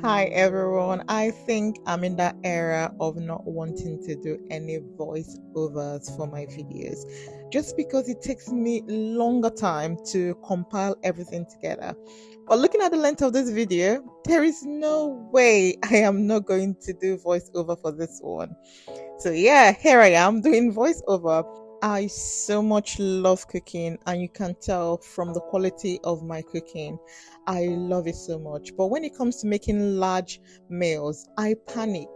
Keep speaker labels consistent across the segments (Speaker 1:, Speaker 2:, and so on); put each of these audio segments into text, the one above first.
Speaker 1: Hi everyone. I think I'm in that era of not wanting to do any voiceovers for my videos just because it takes me longer time to compile everything together. But looking at the length of this video, there is no way I am not going to do voiceover for this one. So yeah, here I am doing voiceover. I so much love cooking, and you can tell from the quality of my cooking. I love it so much. But when it comes to making large meals, I panic.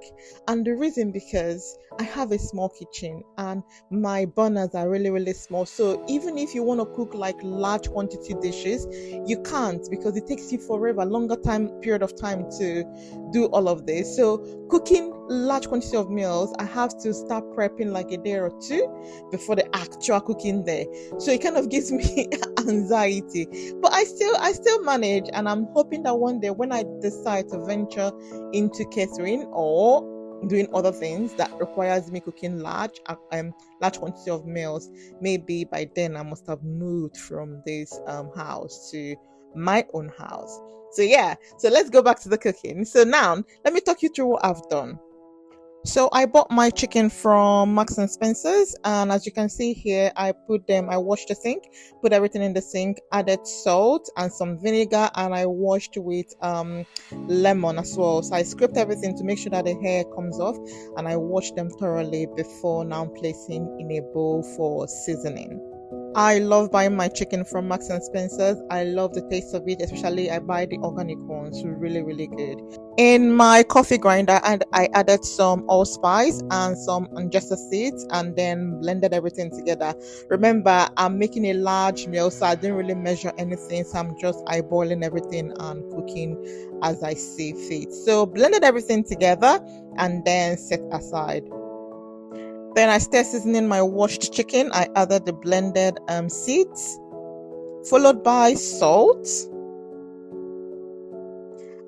Speaker 1: And the reason because I have a small kitchen and my burners are really, really small. So even if you want to cook like large quantity dishes, you can't because it takes you forever, longer time period of time to do all of this. So cooking large quantity of meals, I have to start prepping like a day or two before the actual cooking day. So it kind of gives me anxiety. But I still manage, and I'm hoping that one day when I decide to venture into catering or doing other things that requires me cooking large quantity of meals, maybe by then I must have moved from this house to my own house. So yeah, so let's go back to the cooking. So now let me talk you through what I've done. So I bought my chicken from Marks and Spencer's, and as you can see here, I washed the sink, put everything in the sink, added salt and some vinegar, and I washed with lemon as well. So I scraped everything to make sure that the hair comes off, and I washed them thoroughly before now placing in a bowl for seasoning. I love buying my chicken from Marks and Spencer's. I love the taste of it, especially I buy the organic ones, really, really good. In my coffee grinder, and I added some allspice and some ingesta seeds and then blended everything together. Remember, I'm making a large meal, so I didn't really measure anything, so I'm just eyeballing everything and cooking as I see fit. So blended everything together and then set aside. Then I started seasoning my washed chicken. I added the blended seeds, followed by salt,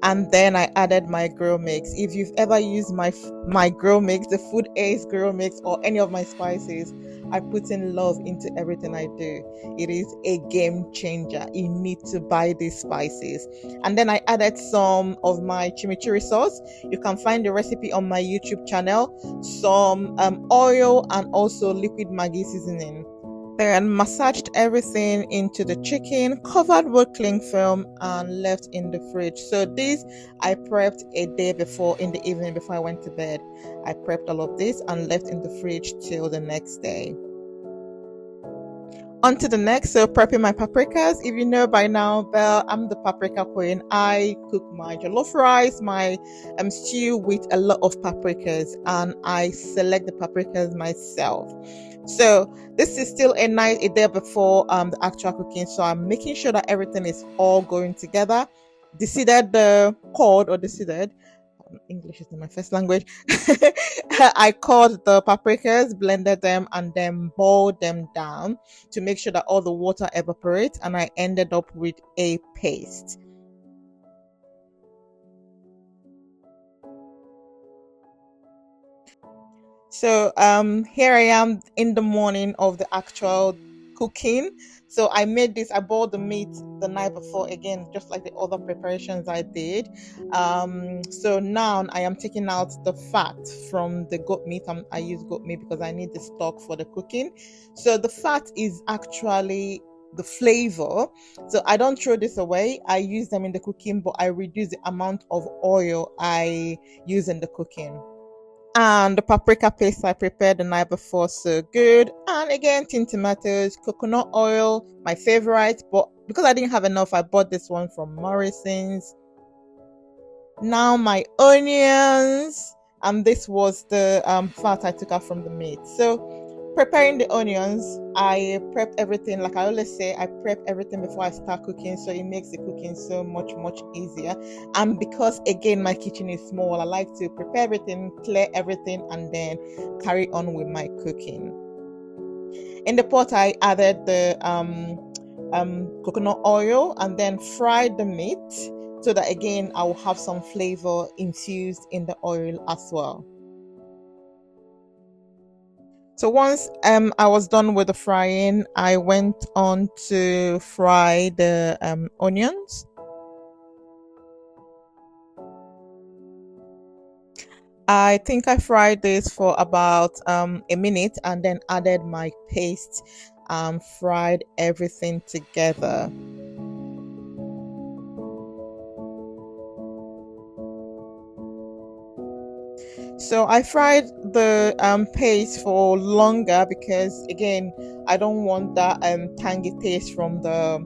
Speaker 1: and then I added my grill mix. If you've ever used my grill mix, the Food Ace grill mix, or any of my spices, I put in love into everything I do. It is a game changer. You need to buy these spices. And then I added some of my chimichurri sauce. You can find the recipe on my YouTube channel. Some oil and also liquid Maggi seasoning. Then massaged everything into the chicken, covered with cling film, and left in the fridge. So this I prepped a day before, in the evening before I went to bed. I prepped all of this and left in the fridge till the next day. On to the next, so prepping my paprikas. If you know by now, Belle, I'm the paprika queen. I cook my jollof rice, my stew with a lot of paprikas, and I select the paprikas myself. So this is still a day before the actual cooking. So I'm making sure that everything is all going together. Deseeded the cord or deseeded. English is my first language. I cut the paprikas, blended them, and then boiled them down to make sure that all the water evaporates, and I ended up with a paste. So here I am in the morning of the actual cooking. So I made this, I boiled the meat the night before, again, just like the other preparations I did. So now I am taking out the fat from the goat meat. I use goat meat because I need the stock for the cooking. So the fat is actually the flavor. So I don't throw this away. I use them in the cooking, but I reduce the amount of oil I use in the cooking. And the paprika paste I prepared the night before, so good. And again, tin tomatoes, coconut oil, my favorite, but because I didn't have enough, I bought this one from Morrison's. Now my onions, and this was the fat I took out from the meat. So preparing the onions, I prepped everything. Like I always say, I prep everything before I start cooking, so it makes the cooking so much easier. And because again my kitchen is small, I like to prepare everything, clear everything, and then carry on with my cooking. In the pot I added the coconut oil and then fried the meat, so that again I will have some flavor infused in the oil as well. So once I was done with the frying, I went on to fry the onions. I think I fried this for about a minute and then added my paste and fried everything together. So I fried the paste for longer because again I don't want that tangy taste from the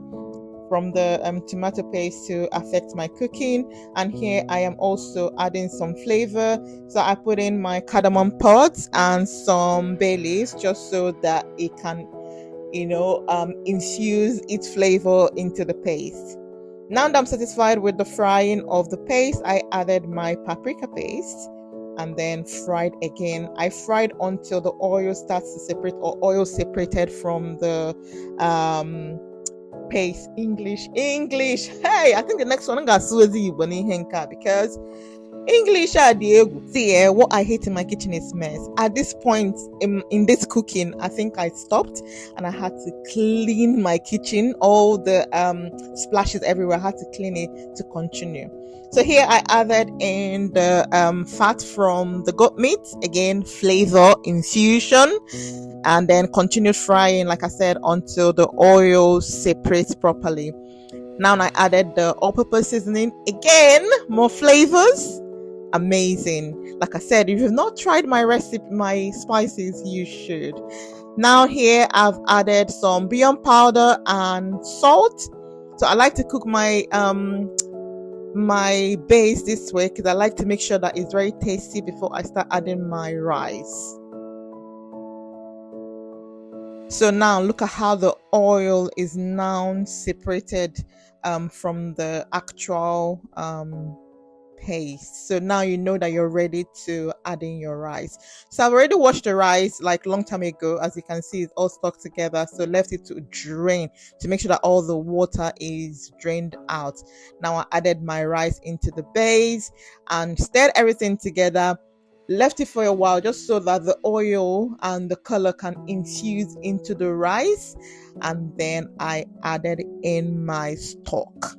Speaker 1: tomato paste to affect my cooking. And here I am also adding some flavor. So I put in my cardamom pods and some bay leaves just so that it can, infuse its flavor into the paste. Now that I'm satisfied with the frying of the paste, I added my paprika paste and then fried again. I fried until the oil starts to separate or oil separated from the paste. English. Hey, I think the next one I'm gonna because English are the see what I hate in my kitchen is mess. At this point in this cooking, I think I stopped and I had to clean my kitchen. All the splashes everywhere. I had to clean it to continue. So here I added in the fat from the goat meat, again flavor infusion, and then continued frying, like I said, until the oil separates properly. Now I added the all-purpose seasoning, again more flavors. Amazing. Like I said, if you've not tried my recipe, my spices, you should. Now here I've added some beyond powder and salt. So I like to cook my my base this way because I like to make sure that it's very tasty before I start adding my rice. So now look at how the oil is now separated from the actual paste. So now you know that you're ready to add in your rice. So I've already washed the rice like long time ago. As you can see, it's all stuck together. So left it to drain to make sure that all the water is drained out. Now I added my rice into the base and stirred everything together. Left it for a while just so that the oil and the color can infuse into the rice, and then I added in my stock.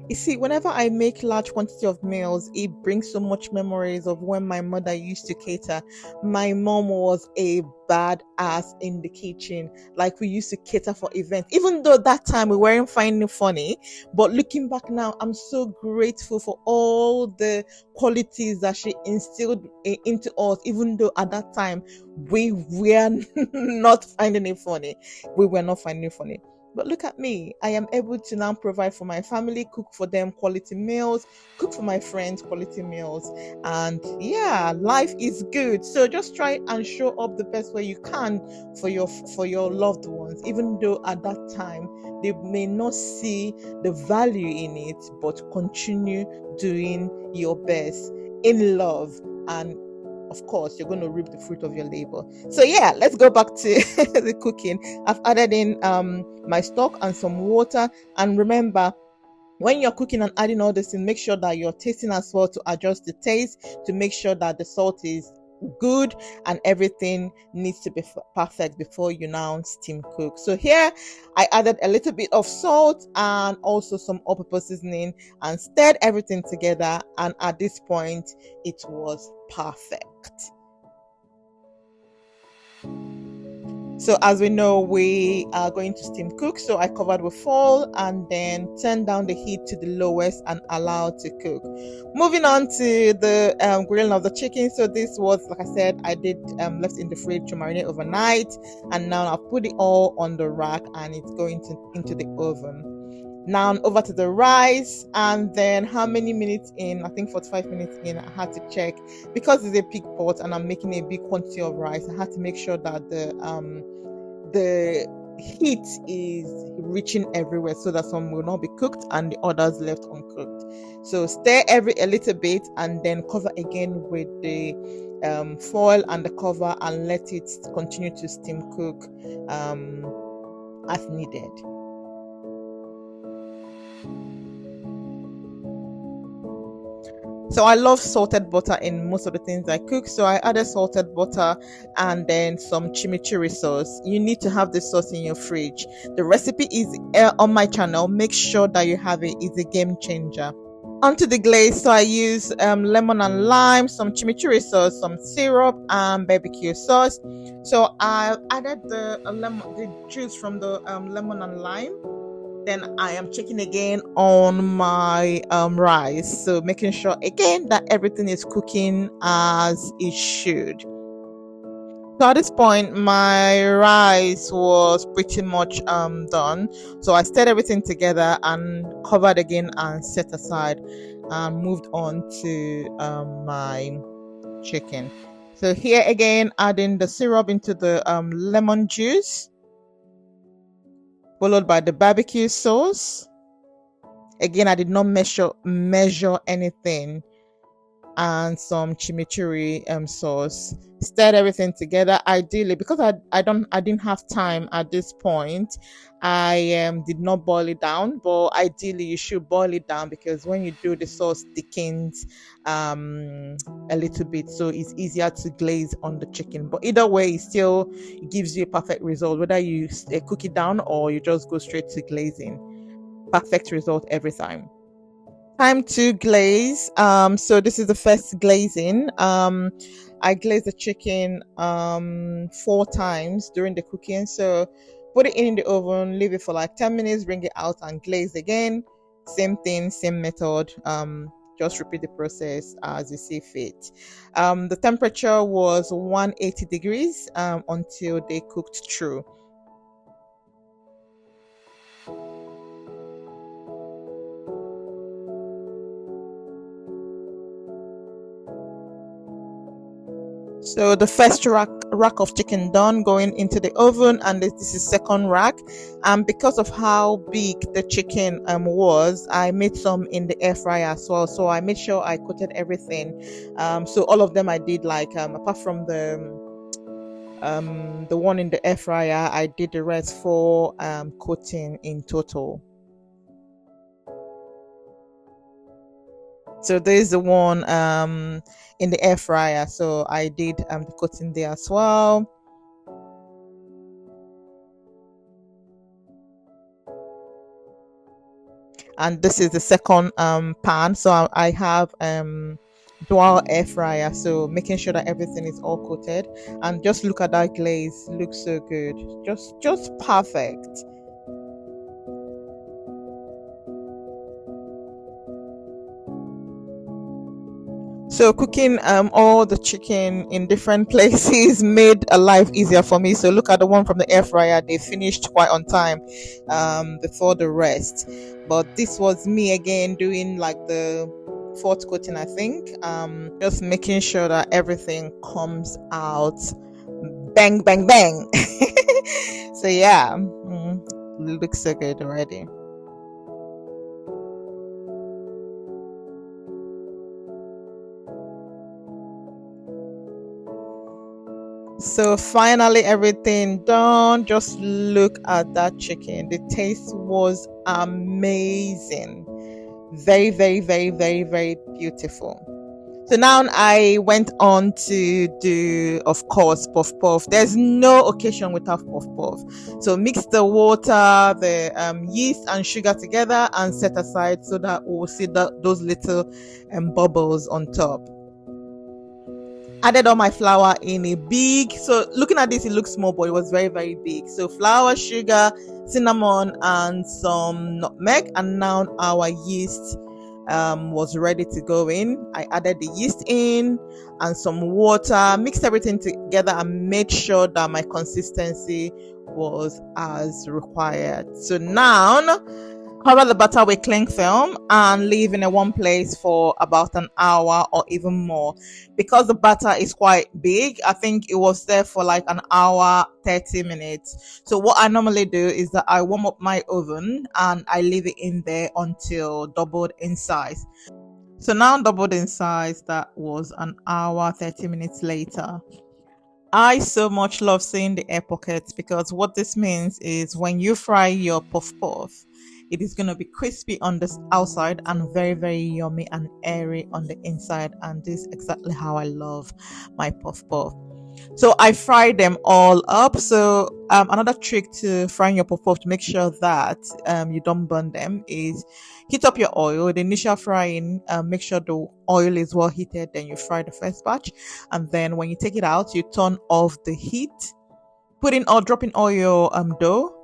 Speaker 1: You see, whenever I make large quantity of meals, it brings so much memories of when my mother used to cater. My mom was a badass in the kitchen. Like, we used to cater for events, even though that time we weren't finding it funny. But looking back now, I'm so grateful for all the qualities that she instilled into us, even though at that time we were not finding it funny. We were not finding it funny. But look at me. I am able to now provide for my family, cook for them quality meals, cook for my friends quality meals. And yeah, life is good. So just try and show up the best way you can for your loved ones, even though at that time they may not see the value in it, but continue doing your best in love, and of course you're going to reap the fruit of your labor. So yeah, let's go back to the cooking. I've added in my stock and some water, and remember, when you're cooking and adding all this in, make sure that you're tasting as well to adjust the taste, to make sure that the salt is good and everything needs to be perfect before you now steam cook. So here I added a little bit of salt and also some all-purpose seasoning and stirred everything together, and at this point it was perfect. So as we know, we are going to steam cook. So I covered with foil and then turned down the heat to the lowest and allowed to cook. Moving on to the grilling of the chicken. So this was, like I said, I did left in the fridge to marinate overnight, and now I've put it all on the rack and it's going into the oven. Now over to the rice, and then how many minutes in? I think 45 minutes in, I had to check because it's a big pot and I'm making a big quantity of rice. I had to make sure that the heat is reaching everywhere so that some will not be cooked and the others left uncooked. So stir a little bit and then cover again with the foil and the cover and let it continue to steam cook as needed. So I love salted butter in most of the things I cook. So I added salted butter and then some chimichurri sauce. You need to have this sauce in your fridge. The recipe is on my channel. Make sure that you have it. It's a game changer. Onto the glaze, so I use lemon and lime, some chimichurri sauce, some syrup, and barbecue sauce. So I added the juice from the lemon and lime. Then I am checking again on my rice, so making sure again that everything is cooking as it should. So at this point, my rice was pretty much done. So I stirred everything together and covered again and set aside, and moved on to my chicken. So here again, adding the syrup into the lemon juice, followed by the barbecue sauce. Again, I did not measure anything, and some chimichurri sauce. Stirred everything together. Ideally, because I didn't have time at this point, I did not boil it down. But ideally, you should boil it down, because when you do, the sauce thickens a little bit, so it's easier to glaze on the chicken. But either way, it gives you a perfect result, whether you cook it down or you just go straight to glazing. Perfect result every time. Time to glaze. So this is the first glazing. I glaze the chicken 4 times during the cooking. So put it in the oven, leave it for like 10 minutes, bring it out and glaze again. Same thing, same method. Just repeat the process as you see fit. The temperature was 180 degrees until they cooked through. So the first rack of chicken done, going into the oven, and this is second rack. And because of how big the chicken was, I made some in the air fryer as well. So I made sure I coated everything. So all of them I did, like apart from the one in the air fryer, I did the rest for coating in total. So there's the one in the air fryer. So I did the coating there as well. And this is the second pan. So I have dual air fryer. So making sure that everything is all coated. And just look at that glaze. Looks so good. Just perfect. So cooking all the chicken in different places made life easier for me. So look at the one from the air fryer; they finished quite on time before the rest. But this was me again doing like the fourth coating, I think. Just making sure that everything comes out bang, bang, bang. So yeah, looks so good already. So finally everything done. Just look at that chicken. The taste was amazing. Very, very, very, very, very beautiful. So now I went on to do, of course, puff puff. There's no occasion without puff puff. So mix the water, the yeast and sugar together and set aside, so that we'll see those little bubbles on top. Added all my flour in a big, so looking at this it looks small, but it was very, very big. So flour, sugar, cinnamon and some nutmeg, and now our yeast was ready to go in. I added the yeast in and some water, mixed everything together and made sure that my consistency was as required. So now cover the butter with cling film and leave in a warm place for about an hour or even more. Because the butter is quite big, I think it was there for like an hour, 30 minutes. So what I normally do is that I warm up my oven and I leave it in there until doubled in size. So now doubled in size, that was an hour, 30 minutes later. I so much love seeing the air pockets, because what this means is when you fry your puff puff, it is going to be crispy on the outside and very, very yummy and airy on the inside. And this is exactly how I love my puff puff. So I fry them all up. So another trick to frying your puff puff to make sure that you don't burn them is heat up your oil. The initial frying, make sure the oil is well heated. Then you fry the first batch, and then when you take it out, you turn off the heat, put in or drop in all your dough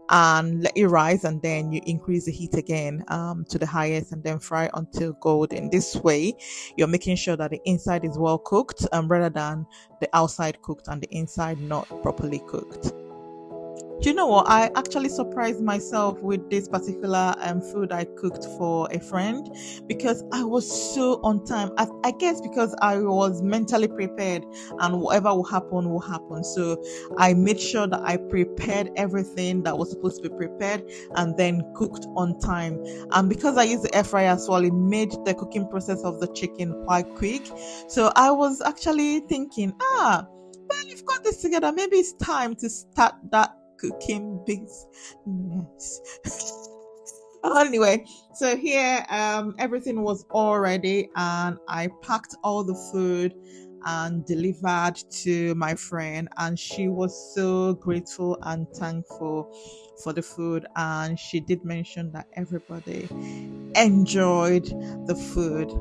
Speaker 1: and let it rise, and then you increase the heat again to the highest and then fry until golden. This way you're making sure that the inside is well cooked rather than the outside cooked and the inside not properly cooked. Do you know what? I actually surprised myself with this particular food I cooked for a friend because I was so on time. I guess because I was mentally prepared and whatever will happen will happen. So I made sure that I prepared everything that was supposed to be prepared and then cooked on time. And because I used the air fryer as well, it made the cooking process of the chicken quite quick. So I was actually thinking, well, you've got this together. Maybe it's time to start that cooking business. Anyway, so here everything was all ready and I packed all the food and delivered to my friend, and she was so grateful and thankful for the food, and she did mention that everybody enjoyed the food.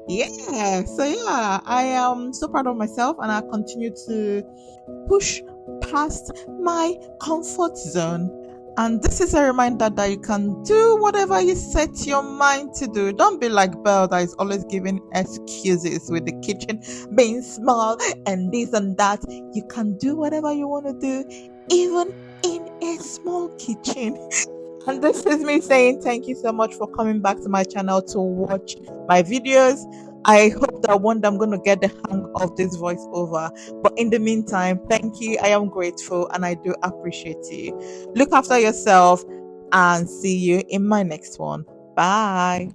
Speaker 1: Yeah, so yeah, I am so proud of myself and I continue to push past my comfort zone. And this is a reminder that you can do whatever you set your mind to do. Don't be like Belle that is always giving excuses with the kitchen being small and this and that. You can do whatever you want to do, even in a small kitchen. And this is me saying thank you so much for coming back to my channel to watch my videos. I hope that one day I'm going to get the hang of this voiceover. But in the meantime, thank you. I am grateful and I do appreciate you. Look after yourself and see you in my next one. Bye.